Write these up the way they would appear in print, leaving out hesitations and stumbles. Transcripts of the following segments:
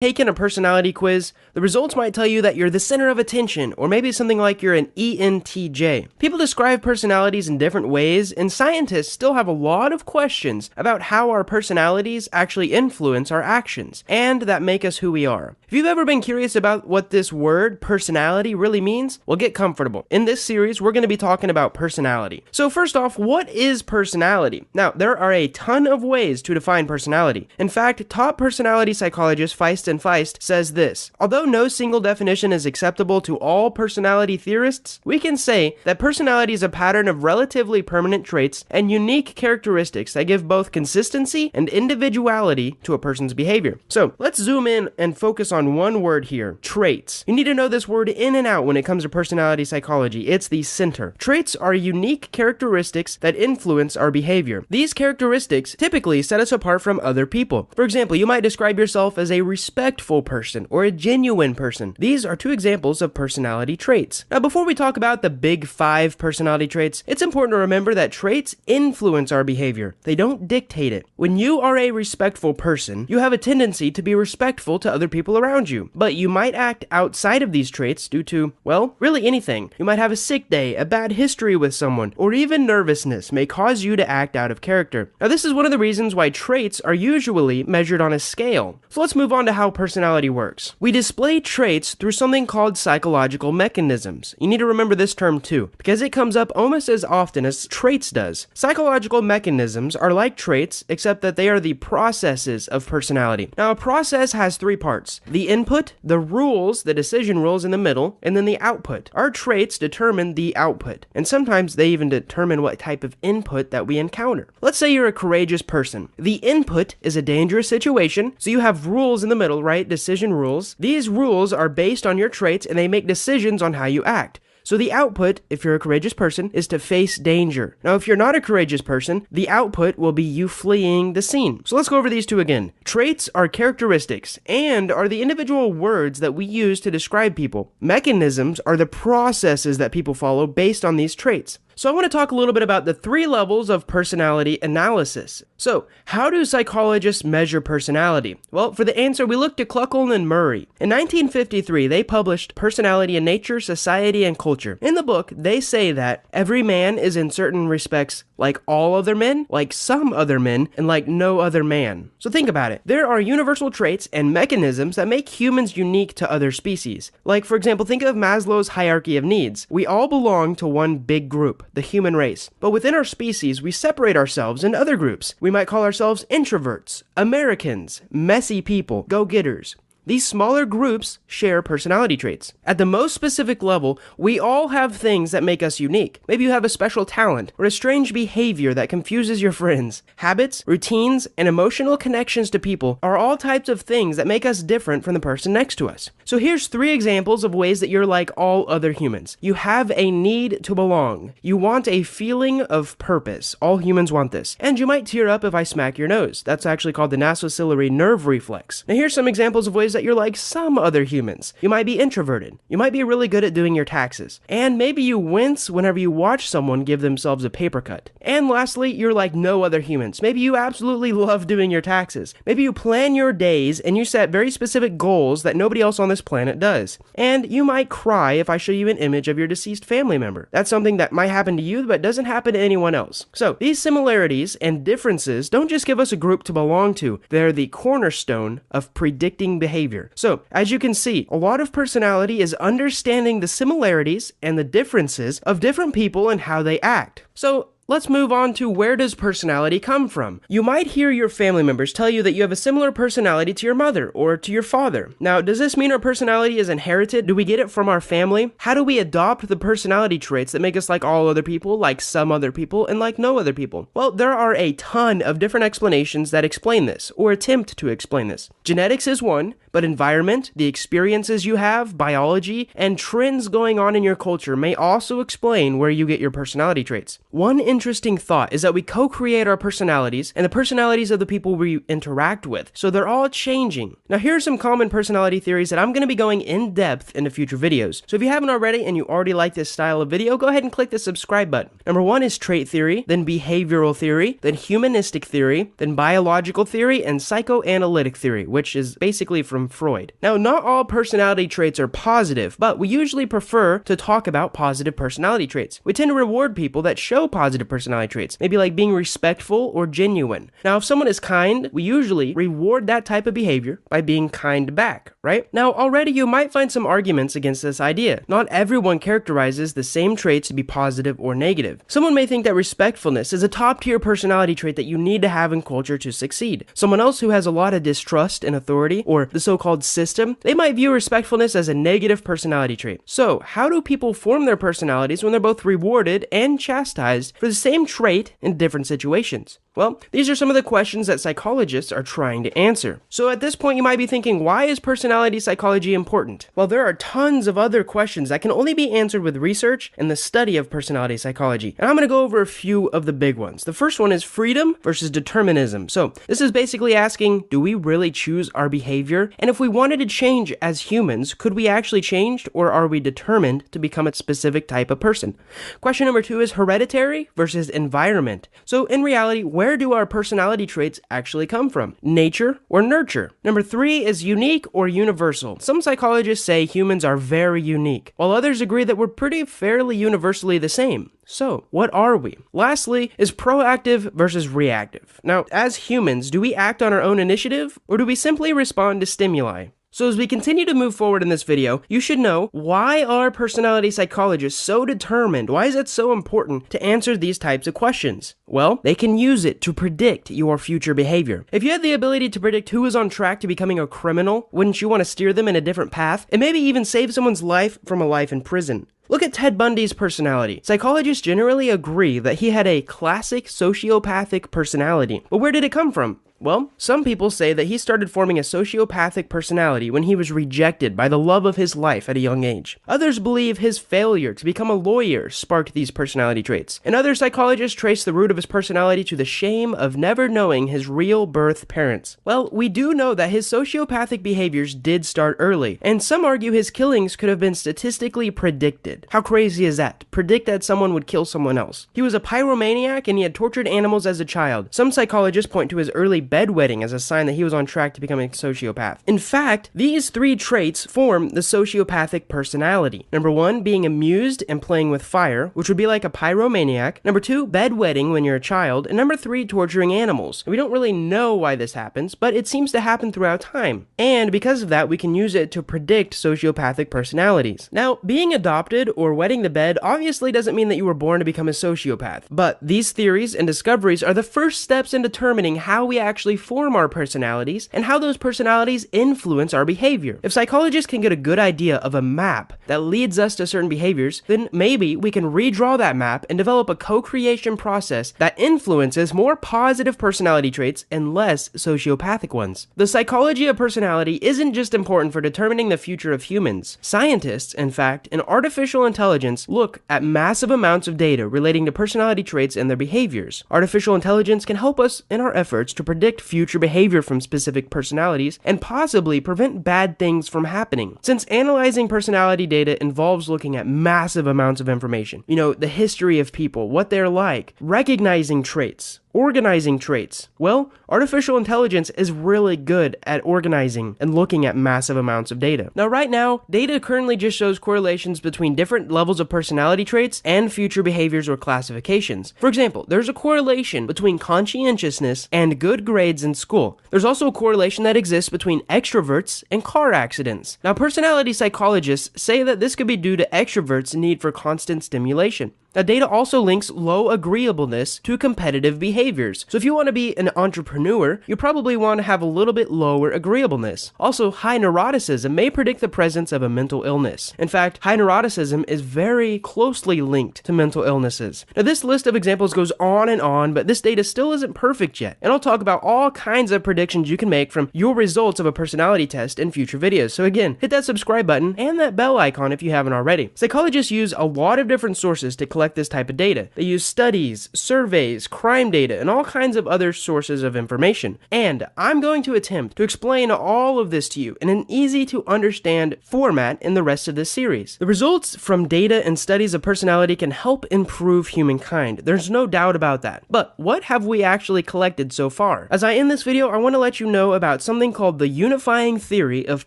Taken a personality quiz, the results might tell you that you're the center of attention, or maybe something like you're an ENTJ. People describe personalities in different ways, and scientists still have a lot of questions about how our personalities actually influence our actions, and that make us who we are. If you've ever been curious about what this word, personality, really means, well, get comfortable. In this series, we're going to be talking about personality. So first off, what is personality? Now, there are a ton of ways to define personality. In fact, top personality psychologist Feist and Feist says this: although no single definition is acceptable to all personality theorists, we can say that personality is a pattern of relatively permanent traits and unique characteristics that give both consistency and individuality to a person's behavior. So let's zoom in and focus on one word here: traits. You need to know this word in and out when it comes to personality psychology. It's the center. Traits are unique characteristics that influence our behavior. These characteristics typically set us apart from other people. For example, you might describe yourself as a respectful person or a genuine person. These are two examples of personality traits. Now, before we talk about the big 5 personality traits, it's important to remember that traits influence our behavior. They don't dictate it. When you are a respectful person, you have a tendency to be respectful to other people around you, but you might act outside of these traits due to, well, really anything. You might have a sick day, a bad history with someone, or even nervousness may cause you to act out of character. Now, this is one of the reasons why traits are usually measured on a scale. So let's move on to how personality works. We display traits through something called psychological mechanisms. You need to remember this term too, because it comes up almost as often as traits does. Psychological mechanisms are like traits, except that they are the processes of personality. Now, a process has 3 parts: the input, the rules, the decision rules in the middle, and then the output. Our traits determine the output, and sometimes they even determine what type of input that we encounter. Let's say you're a courageous person. The input is a dangerous situation, so you have rules in the middle, right? Decision rules. These rules are based on your traits, and they make decisions on how you act. So the output, if you're a courageous person, is to face danger. Now, if you're not a courageous person, the output will be you fleeing the scene. So let's go over these 2 again. Traits are characteristics and are the individual words that we use to describe people. Mechanisms are the processes that people follow based on these traits. So I want to talk a little bit about the 3 levels of personality analysis. So, how do psychologists measure personality? Well, for the answer, we looked at Kluckhohn and Murray. In 1953, they published Personality in Nature, Society, and Culture. In the book, they say that every man is in certain respects like all other men, like some other men, and like no other man. So think about it. There are universal traits and mechanisms that make humans unique to other species. Like, for example, think of Maslow's hierarchy of needs. We all belong to one big group, the human race. But within our species, we separate ourselves in other groups. We might call ourselves introverts, Americans, messy people, go-getters. These smaller groups share personality traits. At the most specific level, we all have things that make us unique. Maybe you have a special talent or a strange behavior that confuses your friends. Habits, routines, and emotional connections to people are all types of things that make us different from the person next to us. So here's 3 examples of ways that you're like all other humans. You have a need to belong. You want a feeling of purpose. All humans want this. And you might tear up if I smack your nose. That's actually called the nasociliary nerve reflex. Now here's some examples of ways that you're like some other humans. You might be introverted. You might be really good at doing your taxes. And maybe you wince whenever you watch someone give themselves a paper cut. And lastly, you're like no other humans. Maybe you absolutely love doing your taxes. Maybe you plan your days and you set very specific goals that nobody else on this planet does. And you might cry if I show you an image of your deceased family member. That's something that might happen to you but doesn't happen to anyone else. So these similarities and differences don't just give us a group to belong to. They're the cornerstone of predicting behavior. So, as you can see, a lot of personality is understanding the similarities and the differences of different people and how they act. So, let's move on to where does personality come from? You might hear your family members tell you that you have a similar personality to your mother or to your father. Now, does this mean our personality is inherited? Do we get it from our family? How do we adopt the personality traits that make us like all other people, like some other people, and like no other people? Well, there are a ton of different explanations that explain this, or attempt to explain this. Genetics is one, but environment, the experiences you have, biology, and trends going on in your culture may also explain where you get your personality traits. One interesting thought is that we co-create our personalities and the personalities of the people we interact with, so they're all changing. Now here are some common personality theories that I'm going to be going in depth into future videos. So if you haven't already and you already like this style of video, go ahead and click the subscribe button. Number 1 is trait theory, then behavioral theory, then humanistic theory, then biological theory, and psychoanalytic theory, which is basically from Freud. Now, not all personality traits are positive, but we usually prefer to talk about positive personality traits. We tend to reward people that show positive personality traits, maybe like being respectful or genuine. Now, if someone is kind, we usually reward that type of behavior by being kind back, right? Now, already you might find some arguments against this idea. Not everyone characterizes the same traits to be positive or negative. Someone may think that respectfulness is a top-tier personality trait that you need to have in culture to succeed. Someone else who has a lot of distrust in authority or the so-called system, they might view respectfulness as a negative personality trait. So, how do people form their personalities when they're both rewarded and chastised for the same trait in different situations? Well, these are some of the questions that psychologists are trying to answer. So at this point, you might be thinking, why is personality psychology important? Well, there are tons of other questions that can only be answered with research and the study of personality psychology. And I'm going to go over a few of the big ones. The first one is freedom versus determinism. So this is basically asking, do we really choose our behavior? And if we wanted to change as humans, could we actually change, or are we determined to become a specific type of person? Question number 2 is hereditary versus environment. So in reality, where do our personality traits actually come from? Nature or nurture? Number 3 is unique or universal. Some psychologists say humans are very unique, while others agree that we're pretty fairly universally the same. So, what are we? Lastly, is proactive versus reactive. Now, as humans, do we act on our own initiative, or do we simply respond to stimuli? So as we continue to move forward in this video, you should know, why are personality psychologists so determined? Why is it so important to answer these types of questions? Well, they can use it to predict your future behavior. If you had the ability to predict who is on track to becoming a criminal, wouldn't you want to steer them in a different path and maybe even save someone's life from a life in prison? Look at Ted Bundy's personality. Psychologists generally agree that he had a classic sociopathic personality. But where did it come from? Well, some people say that he started forming a sociopathic personality when he was rejected by the love of his life at a young age. Others believe his failure to become a lawyer sparked these personality traits. And other psychologists trace the root of his personality to the shame of never knowing his real birth parents. Well, we do know that his sociopathic behaviors did start early, and some argue his killings could have been statistically predicted. How crazy is that? To predict that someone would kill someone else. He was a pyromaniac and he had tortured animals as a child. Some psychologists point to his early bedwetting as a sign that he was on track to becoming a sociopath. In fact, these 3 traits form the sociopathic personality. Number 1, being amused and playing with fire, which would be like a pyromaniac. Number 2, bedwetting when you're a child. And number 3, torturing animals. We don't really know why this happens, but it seems to happen throughout time. And because of that, we can use it to predict sociopathic personalities. Now, being adopted or wetting the bed obviously doesn't mean that you were born to become a sociopath. But these theories and discoveries are the first steps in determining how we actually form our personalities and how those personalities influence our behavior. If psychologists can get a good idea of a map that leads us to certain behaviors, then maybe we can redraw that map and develop a co-creation process that influences more positive personality traits and less sociopathic ones. The psychology of personality isn't just important for determining the future of humans. Scientists, in fact, in artificial intelligence look at massive amounts of data relating to personality traits and their behaviors. Artificial intelligence can help us in our efforts to predict future behavior from specific personalities and possibly prevent bad things from happening. Since analyzing personality data involves looking at massive amounts of information, the history of people, what they're like, recognizing traits, organizing traits. Well, artificial intelligence is really good at organizing and looking at massive amounts of data. Now, right now, data currently just shows correlations between different levels of personality traits and future behaviors or classifications. For example, there's a correlation between conscientiousness and good grades in school. There's also a correlation that exists between extroverts and car accidents. Now, personality psychologists say that this could be due to extroverts' need for constant stimulation. Now, data also links low agreeableness to competitive behaviors. So if you want to be an entrepreneur, you probably want to have a little bit lower agreeableness. Also, high neuroticism may predict the presence of a mental illness. In fact, high neuroticism is very closely linked to mental illnesses. Now, this list of examples goes on, but this data still isn't perfect yet. And I'll talk about all kinds of predictions you can make from your results of a personality test in future videos. So again, hit that subscribe button and that bell icon if you haven't already. Psychologists use a lot of different sources to collect this type of data. They use studies, surveys, crime data, and all kinds of other sources of information. And I'm going to attempt to explain all of this to you in an easy to understand format in the rest of this series. The results from data and studies of personality can help improve humankind. There's no doubt about that. But what have we actually collected so far? As I end this video, I want to let you know about something called the unifying theory of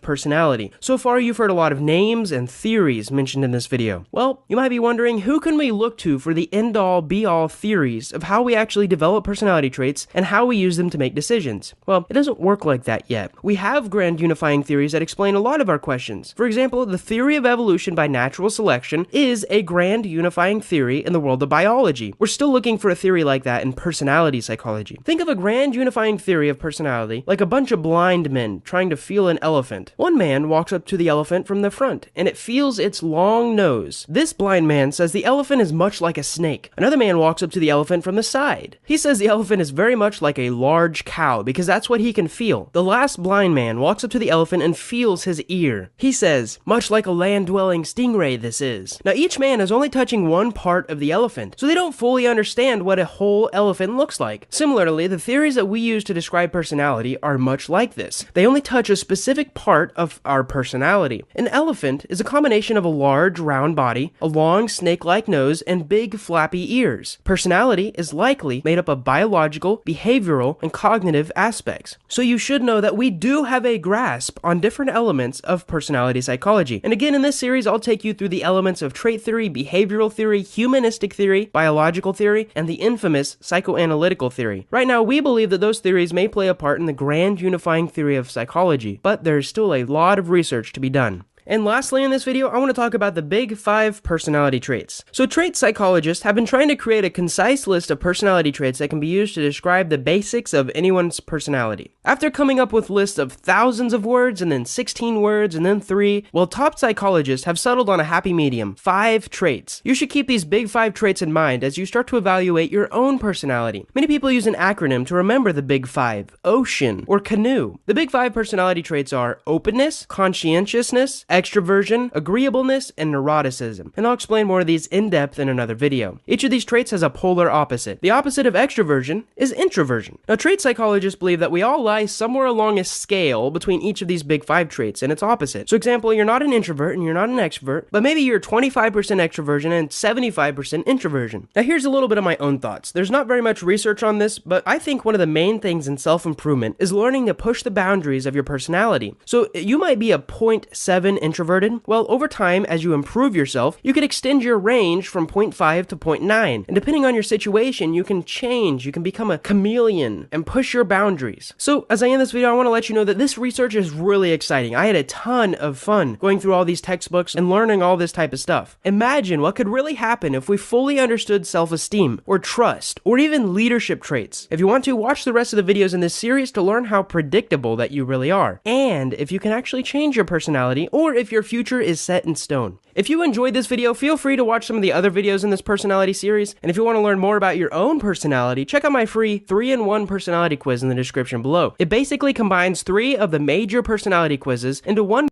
personality. So far, you've heard a lot of names and theories mentioned in this video. Well, you might be wondering, who can we look to for the end-all, be-all theories of how we actually develop personality traits and how we use them to make decisions? Well, it doesn't work like that yet. We have grand unifying theories that explain a lot of our questions. For example, the theory of evolution by natural selection is a grand unifying theory in the world of biology. We're still looking for a theory like that in personality psychology. Think of a grand unifying theory of personality like a bunch of blind men trying to feel an elephant. One man walks up to the elephant from the front, and it feels its long nose. This blind man says the elephant is much like a snake. Another man walks up to the elephant from the side. He says the elephant is very much like a large cow because that's what he can feel. The last blind man walks up to the elephant and feels his ear. He says, much like a land-dwelling stingray this is. Now each man is only touching one part of the elephant, so they don't fully understand what a whole elephant looks like. Similarly, the theories that we use to describe personality are much like this. They only touch a specific part of our personality. An elephant is a combination of a large round body, a long snake-like nose, and big flappy ears. Personality is likely made up of biological, behavioral, and cognitive aspects. So you should know that we do have a grasp on different elements of personality psychology. And again, in this series, I'll take you through the elements of trait theory, behavioral theory, humanistic theory, biological theory, and the infamous psychoanalytical theory. Right now, we believe that those theories may play a part in the grand unifying theory of psychology, but there's still a lot of research to be done. And lastly in this video, I want to talk about the big 5 personality traits. So trait psychologists have been trying to create a concise list of personality traits that can be used to describe the basics of anyone's personality. After coming up with lists of thousands of words and then 16 words and then 3, well, top psychologists have settled on a happy medium, 5 traits. You should keep these big 5 traits in mind as you start to evaluate your own personality. Many people use an acronym to remember the big 5, OCEAN or CANOE. The big 5 personality traits are openness, conscientiousness, extroversion, agreeableness, and neuroticism. And I'll explain more of these in depth in another video. Each of these traits has a polar opposite. The opposite of extroversion is introversion. Now, trait psychologists believe that we all lie somewhere along a scale between each of these big 5 traits and its opposite. So example, you're not an introvert and you're not an extrovert, but maybe you're 25% extroversion and 75% introversion. Now, here's a little bit of my own thoughts. There's not very much research on this, but I think one of the main things in self-improvement is learning to push the boundaries of your personality. So you might be a 0.7 introverted. Well, over time, as you improve yourself, you can extend your range from 0.5 to 0.9. And depending on your situation, you can change, you can become a chameleon and push your boundaries. So as I end this video, I want to let you know that this research is really exciting. I had a ton of fun going through all these textbooks and learning all this type of stuff. Imagine what could really happen if we fully understood self-esteem or trust or even leadership traits. If you want to, watch the rest of the videos in this series to learn how predictable that you really are, and if you can actually change your personality or if your future is set in stone. If you enjoyed this video, feel free to watch some of the other videos in this personality series, and if you want to learn more about your own personality, check out my free 3-in-1 personality quiz in the description below. It basically combines 3 of the major personality quizzes into one